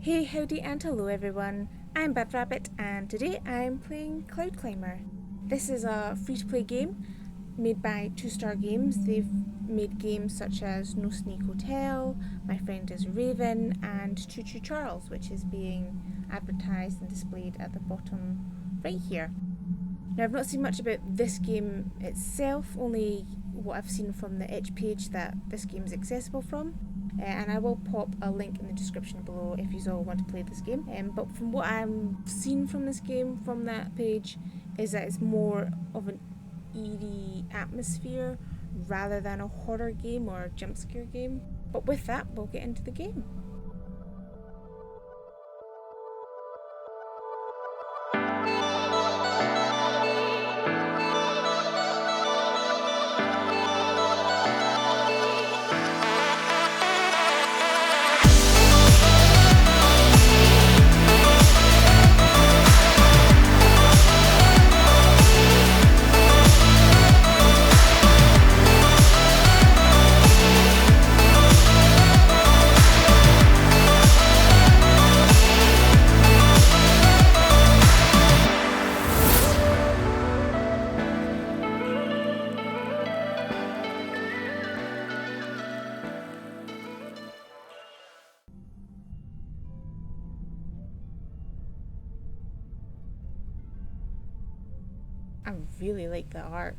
Hey, howdy and hello everyone, I'm Bad Rabbit and today I'm playing Cloud Climber. This is a free-to-play game made by 2-Star Games. They've made games such as No Sneak Hotel, My Friend is Raven and Choo Choo Charles, which is being advertised and displayed at the bottom right here. Now I've not seen much about this game itself, only what I've seen from the itch page that this game is accessible from. And I will pop a link in the description below if you all want to play this game. But from what I've seen from this game, from that page, is that it's more of an eerie atmosphere rather than a horror game or a jump scare game. But with that, we'll get into the game. I really like the art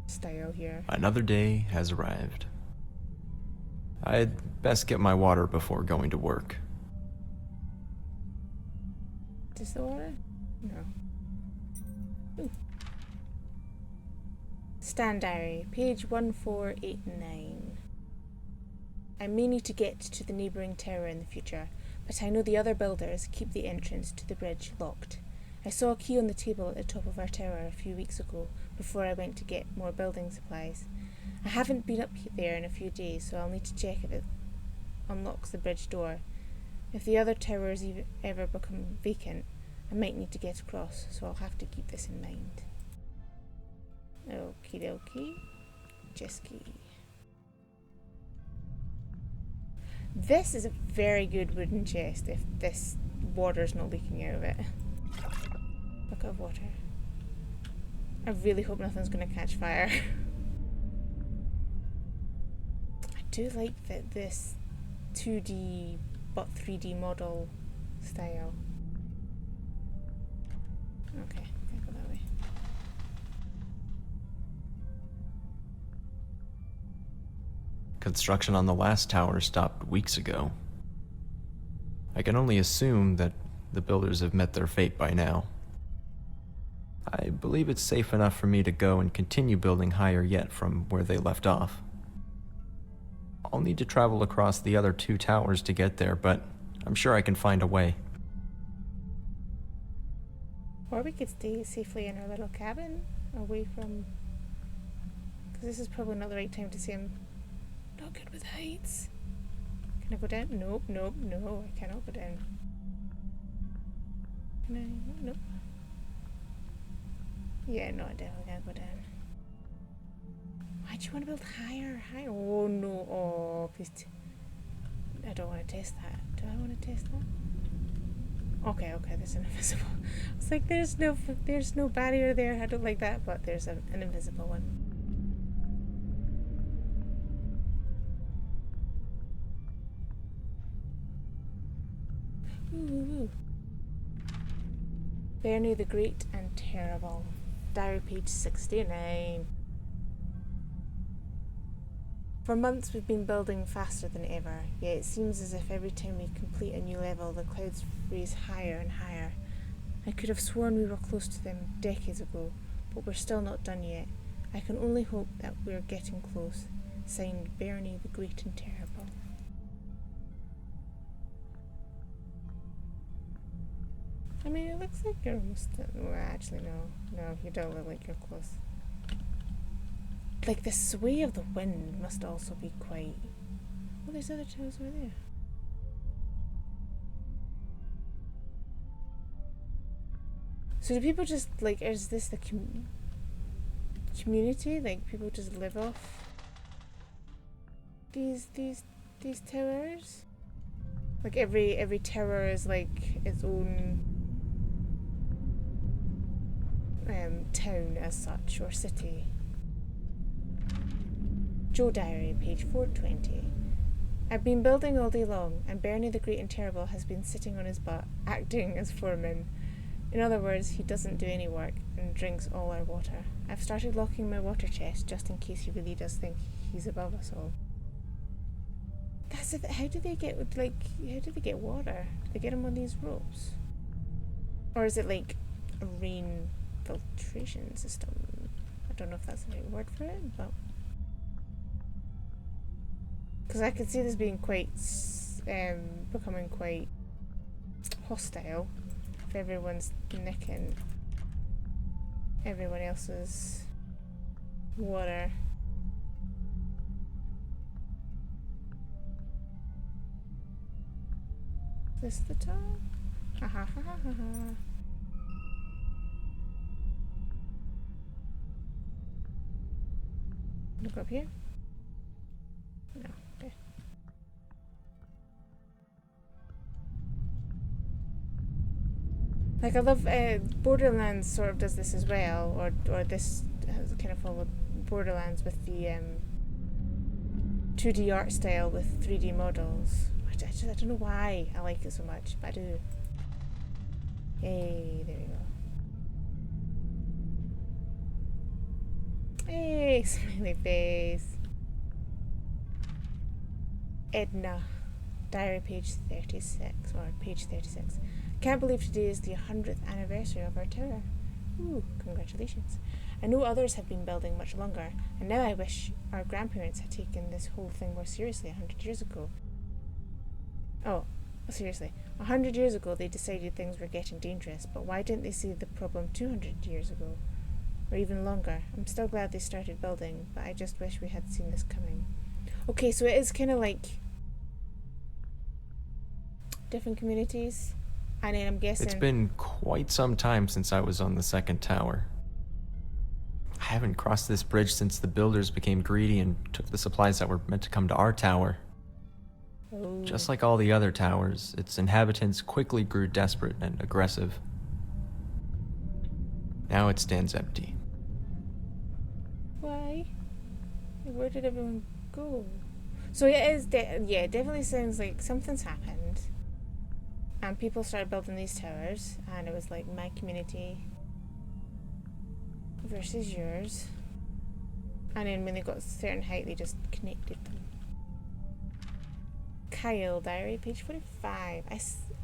style here. Another day has arrived. I'd best get my water before going to work. Is this the water? No. Ooh. Stand Diary, page 1489. I may need to get to the neighbouring tower in the future, but I know the other builders keep the entrance to the bridge locked. I saw a key on the table at the top of our tower a few weeks ago before I went to get more building supplies. I haven't been up there in a few days, so I'll need to check if it unlocks the bridge door. If the other towers ever become vacant, I might need to get across, so I'll have to keep this in mind. Okie dokie. Jesky. This is a very good wooden chest if this water's not leaking out of it. Bucket of water. I really hope nothing's going to catch fire. I do like this 2D but 3D model style. Okay, can't go that way. Construction on the last tower stopped weeks ago. I can only assume that the builders have met their fate by now. I believe it's safe enough for me to go and continue building higher yet from where they left off. I'll need to travel across the other 2 towers to get there, but I'm sure I can find a way. Or we could stay safely in our little cabin, away from... Because this is probably not the right time to say I'm not good with heights. Can I go down? Nope, no, I cannot go down. Can I? Nope. Yeah, no, I definitely can't go down. Why do you want to build higher? Oh no, oh please. I don't want to test that. Do I want to test that? Okay, there's an invisible. It's like there's no barrier there. I don't like that, but there's an invisible one. Ooh. Bernie the Great and Terrible. Diary page 69. For months we've been building faster than ever, yet it seems as if every time we complete a new level the clouds raise higher and higher. I could have sworn we were close to them decades ago, but we're still not done yet. I can only hope that we're getting close. Signed, Bernie the Great and Terrible. I mean, it looks like you're almost... Well, actually, no, you don't look like you're close. Like, the sway of the wind must also be quite... Oh, there's other towers over there. So do people just, like, is this the community? Like, people just live off these towers? Like every tower is like its own town as such, or city. Joe Diary, page 420. I've been building all day long, and Bernie the Great and Terrible has been sitting on his butt, acting as foreman. In other words, he doesn't do any work and drinks all our water. I've started locking my water chest just in case he really does think he's above us all. That's it. How do they get water? Do they get them on these ropes? Or is it like a rain filtration system? I don't know if that's the right word for it, but because I can see this being quite becoming quite hostile if everyone's nicking everyone else's water. Is this the top? Ha ha ha ha ha. Look up here. No, okay. Like I love Borderlands sort of does this as well, or this has kind of followed Borderlands with the 2D art style with 3D models. I don't know why I like it so much, but I do. Hey, there we go. Hey, smiley face. Edna, diary page 36, or page 36. Can't believe today is the 100th anniversary of our tower. Ooh, congratulations. I know others have been building much longer, and now I wish our grandparents had taken this whole thing more seriously 100 years ago. Oh, seriously. 100 years ago they decided things were getting dangerous, but why didn't they see the problem 200 years ago? Or even longer. I'm still glad they started building, but I just wish we had seen this coming. Okay, so it is kind of like different communities. And then I'm guessing... It's been quite some time since I was on the second tower. I haven't crossed this bridge since the builders became greedy and took the supplies that were meant to come to our tower. Oh. Just like all the other towers, its inhabitants quickly grew desperate and aggressive. Now it stands empty. Why? Where did everyone go? So it is, it definitely sounds like something's happened. And people started building these towers, and it was like my community versus yours. And then when they got a certain height, they just connected them. Kyle, diary, page 45.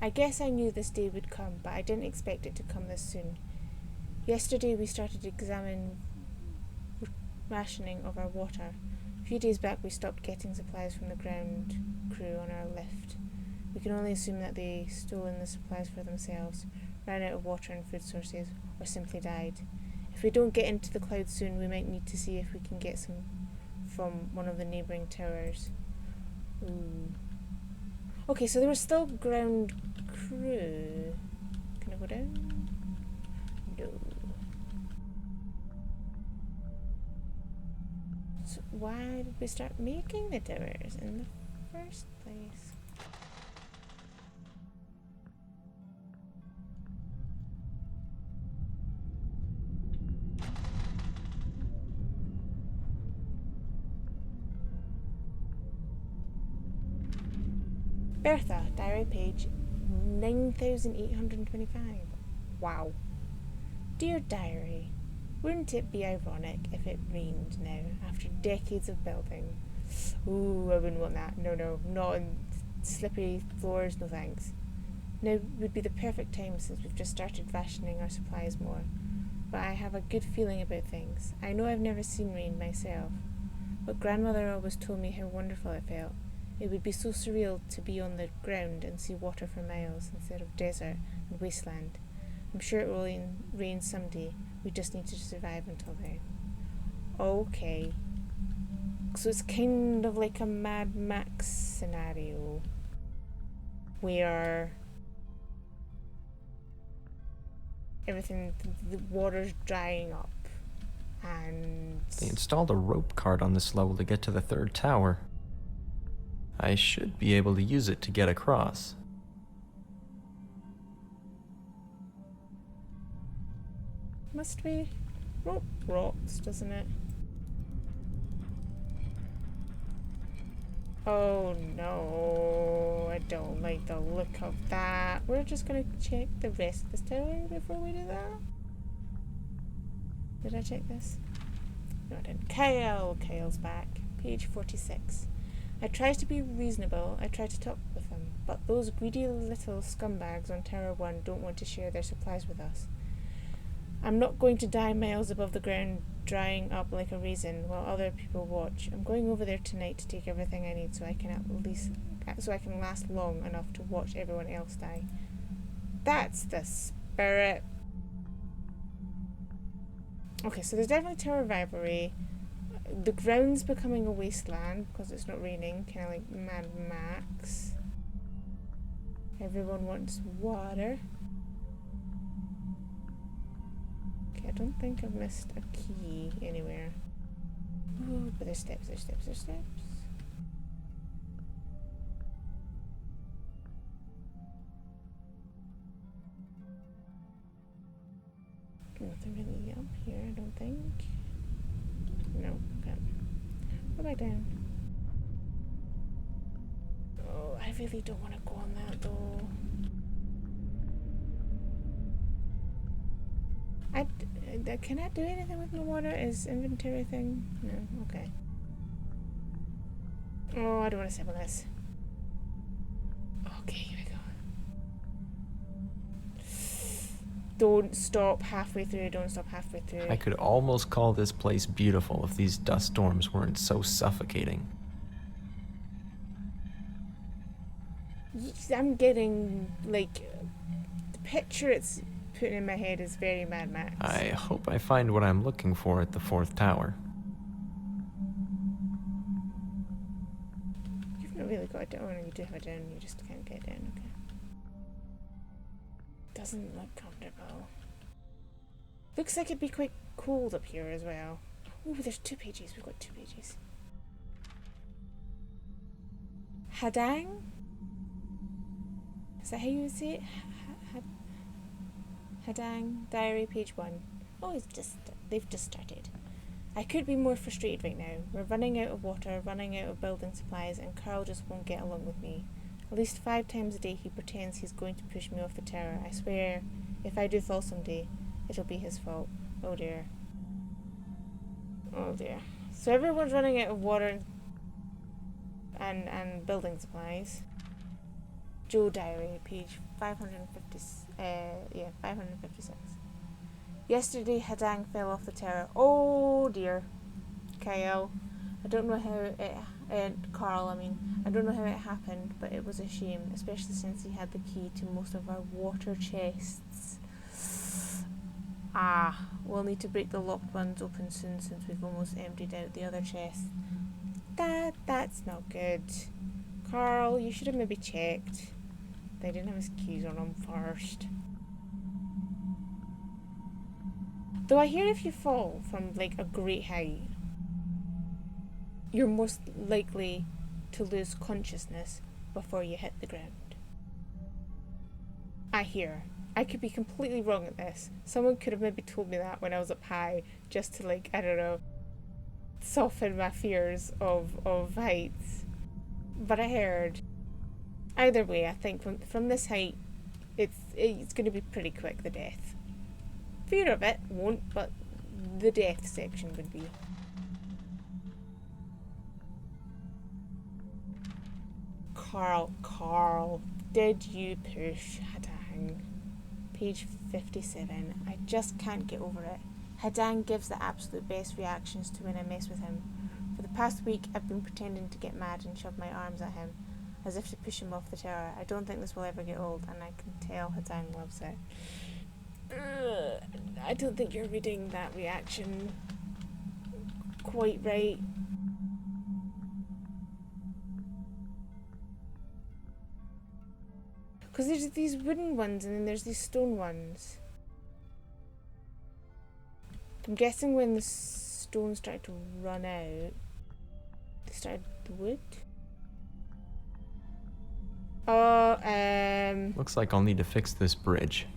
I guess I knew this day would come, but I didn't expect it to come this soon. Yesterday we started examining rationing of our water. A few days back we stopped getting supplies from the ground crew on our lift. We can only assume that they stolen the supplies for themselves, ran out of water and food sources, or simply died. If we don't get into the clouds soon, we might need to see if we can get some from one of the neighbouring towers. Ooh. Okay, so there was still ground crew. Can I go down? No. So why did we start making the towers in the first place? Bertha, diary page 9825. Wow. Dear diary, wouldn't it be ironic if it rained now after decades of building? Ooh, I wouldn't want that. No, not on slippery floors, no thanks. Now would be the perfect time since we've just started rationing our supplies more. But I have a good feeling about things. I know I've never seen rain myself, but grandmother always told me how wonderful it felt. It would be so surreal to be on the ground and see water for miles instead of desert and wasteland. I'm sure it will rain someday. We just need to survive until then. Okay. So it's kind of like a Mad Max scenario where everything, the water's drying up and... They installed a rope cart on this level to get to the third tower. I should be able to use it to get across. Must be rope rocks, doesn't it? Oh no, I don't like the look of that. We're just gonna check the rest of this tower before we do that. Did I check this? No, I didn't. Kyle's back. Page 46. I try to be reasonable. I try to talk with them, but those greedy little scumbags on Tower 1 don't want to share their supplies with us. I'm not going to die miles above the ground, drying up like a raisin while other people watch. I'm going over there tonight to take everything I need so I can last long enough to watch everyone else die. That's the spirit. Okay, so there's definitely tower rivalry. The ground's becoming a wasteland because it's not raining, kind of like Mad Max. Everyone wants water. Okay, I don't think I've missed a key anywhere. Ooh, but there's steps. Nothing really up here, I don't think. No, okay. Go back down. Oh, I really don't want to go on that though. Can I do anything with the water? Is inventory thing? No, okay. Oh, I don't want to sample this. Okay, here we go. Don't stop halfway through, don't stop halfway through. I could almost call this place beautiful if these dust storms weren't so suffocating. I'm getting, like, the picture it's putting in my head is very Mad Max. I hope I find what I'm looking for at the 4th tower. You've not really got a down. Oh, no, you do have a down, you just can't get down, okay. Doesn't look comfortable. Looks like it'd be quite cold up here as well. Oh, there's 2 pages. We've got 2 pages. Hadang? Is that how you would say it? Hadang, diary, page 1. Oh, they've just started. I could be more frustrated right now. We're running out of water, running out of building supplies, and Carl just won't get along with me. At least 5 times a day he pretends he's going to push me off the tower. I swear, if I do fall someday, it'll be his fault. Oh dear. Oh dear. So everyone's running out of water and building supplies. Joe diary, page 556. Yesterday Hadang fell off the tower. Oh dear. Kyle. I don't know how it Carl, I don't know how it happened, but it was a shame, especially since he had the key to most of our water chests. We'll need to break the locked ones open soon since we've almost emptied out the other chests. That's not good. Carl, you should have maybe checked. They didn't have his keys on him first. Though I hear if you fall from like a great height, you're most likely to lose consciousness before you hit the ground. I hear. I could be completely wrong at this. Someone could have maybe told me that when I was up high, just to like, I don't know, soften my fears of heights. But I heard. Either way, I think from this height, it's going to be pretty quick, the death. Fear of it won't, but the death section would be. Carl, did you push Hadang? Page 57. I just can't get over it. Hadang gives the absolute best reactions to when I mess with him. For the past week, I've been pretending to get mad and shove my arms at him, as if to push him off the tower. I don't think this will ever get old, and I can tell Hadang loves it. I don't think you're reading that reaction quite right. Because there's these wooden ones and then there's these stone ones. I'm guessing when the stone started to run out, they started the wood. Oh, Looks like I'll need to fix this bridge.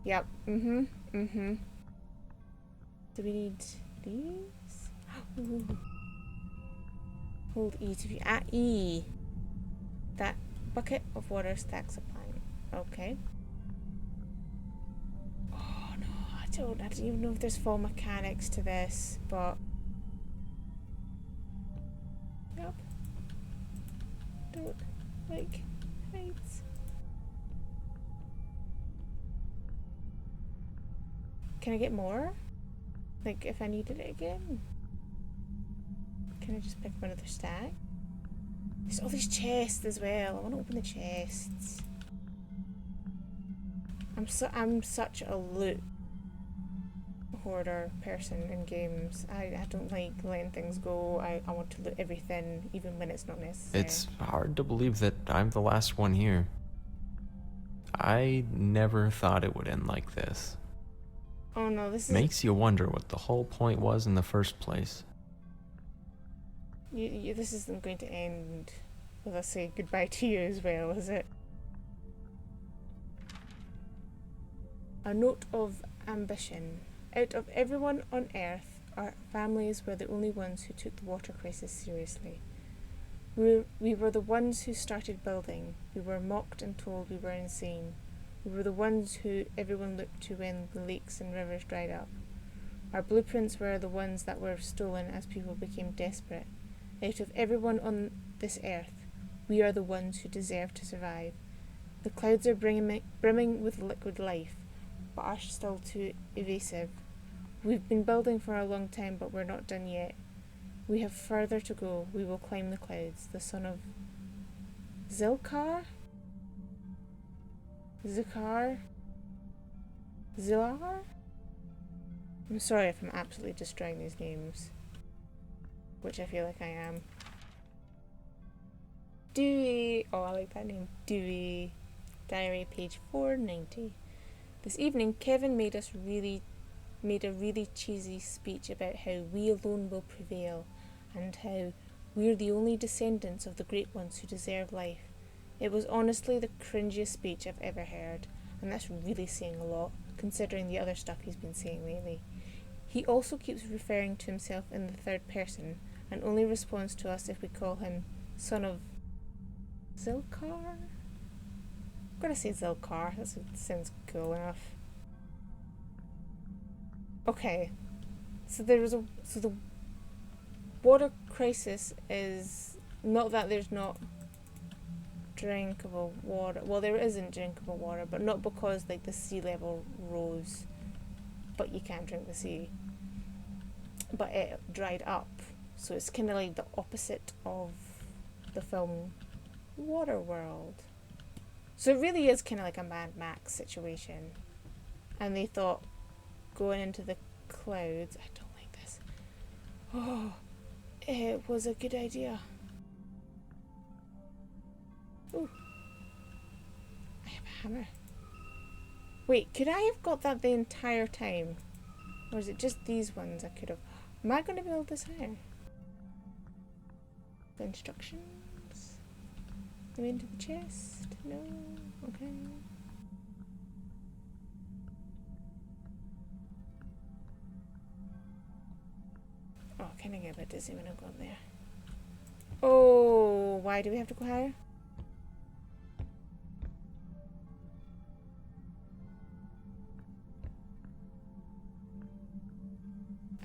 yep. Do we need these? Ooh. Hold E to view. Ah, E. That bucket of water stacks a plank. Okay. Oh no, I don't even know if there's full mechanics to this, but yep. Don't like heights. Can I get more? Like if I needed it again? Can I just pick up another stack? There's all these chests as well. I want to open the chests. I'm such a loot hoarder person in games. I don't like letting things go. I want to loot everything, even when it's not necessary. It's hard to believe that I'm the last one here. I never thought it would end like this. Oh no, this is... Makes you wonder what the whole point was in the first place. This isn't going to end with us saying goodbye to you as well, is it? A note of ambition. Out of everyone on Earth, our families were the only ones who took the water crisis seriously. We were the ones who started building. We were mocked and told we were insane. We were the ones who everyone looked to when the lakes and rivers dried up. Our blueprints were the ones that were stolen as people became desperate. Out of everyone on this earth, we are the ones who deserve to survive. The clouds are brimming with liquid life, but are still too evasive. We've been building for a long time, but we're not done yet. We have further to go. We will climb the clouds. The son of Zilkar? Zillar? I'm sorry if I'm absolutely destroying these names, which I feel like I am. Dewey. Oh, I like that name. Dewey. Diary, page 490. This evening, Kevin made a really cheesy speech about how we alone will prevail, and how we're the only descendants of the great ones who deserve life. It was honestly the cringiest speech I've ever heard, and that's really saying a lot, considering the other stuff he's been saying lately. He also keeps referring to himself in the third person, and only responds to us if we call him son of Zilkar? I'm gonna say Zilkar, that sounds cool enough. Okay, so the water crisis is not that there's not drinkable water. Well, there isn't drinkable water, but not because like the sea level rose, but you can't drink the sea. But it dried up, so it's kind of like the opposite of the film Waterworld. So it really is kind of like a Mad Max situation. And they thought, going into the clouds, I don't like this. Oh, it was a good idea. Ooh. I have a hammer. Wait, could I have got that the entire time? Or is it just these ones I could have? Am I going to build this higher? The instructions? Go into the chest? No? Okay. Oh, can I get a bit dizzy when I go up there? Oh, why do we have to go higher?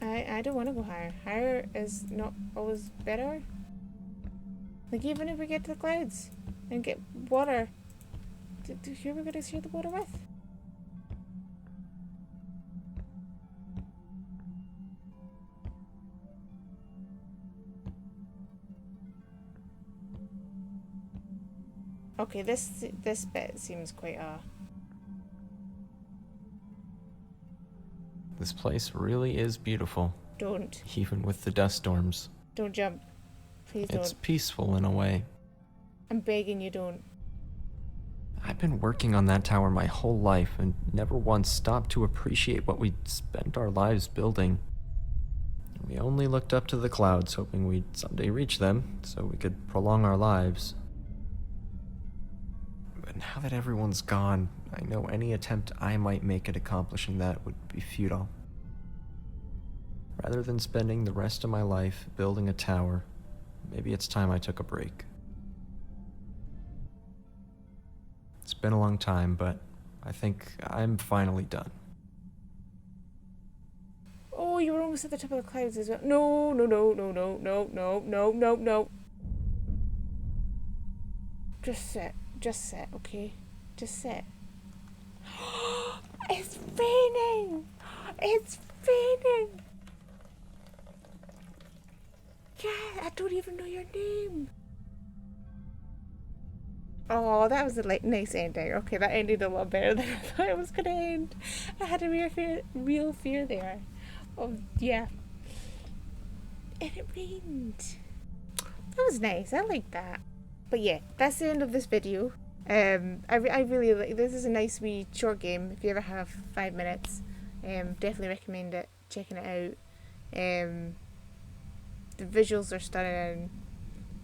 I don't want to go higher. Higher is not always better. Like even if we get to the clouds and get water, who are we going to share the water with? Okay, this bit seems quite This place really is beautiful. Don't. Even with the dust storms. Don't jump. Please don't. It's peaceful in a way. I'm begging you, don't. I've been working on that tower my whole life and never once stopped to appreciate what we'd spent our lives building. We only looked up to the clouds, hoping we'd someday reach them, so we could prolong our lives. Now that everyone's gone, I know any attempt I might make at accomplishing that would be futile. Rather than spending the rest of my life building a tower, maybe it's time I took a break. It's been a long time, but I think I'm finally done. Oh, you were almost at the top of the clouds as well. No, no, no, no, no, no, no, no, no, no. Just sit, okay? Just sit. It's raining! It's raining! Yeah, I don't even know your name. Oh, that was a nice ending. Okay, that ended a lot better than I thought it was going to end. I had a real fear there. Oh, yeah. And it rained. That was nice. I like that. But yeah, that's the end of this video. I really like this. Is a nice wee short game. If you ever have 5 minutes, definitely recommend it. Checking it out. The visuals are stunning,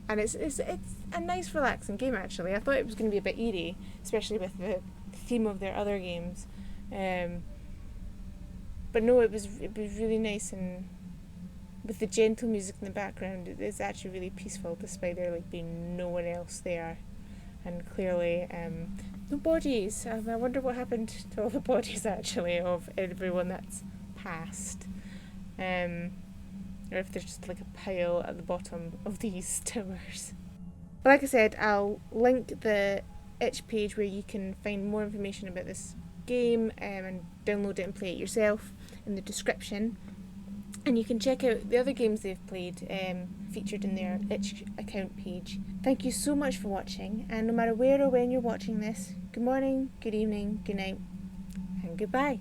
and it's a nice relaxing game actually. I thought it was going to be a bit eerie, especially with the theme of their other games, but no, it was really nice, and with the gentle music in the background, it's actually really peaceful despite there being no one else there, and clearly no bodies. I wonder what happened to all the bodies actually of everyone that's passed. Or if there's just a pile at the bottom of these towers. But like I said, I'll link the itch page where you can find more information about this game and download it and play it yourself in the description. And you can check out the other games they've played featured in their itch account page. Thank you so much for watching, and no matter where or when you're watching this, good morning, good evening, good night, and goodbye.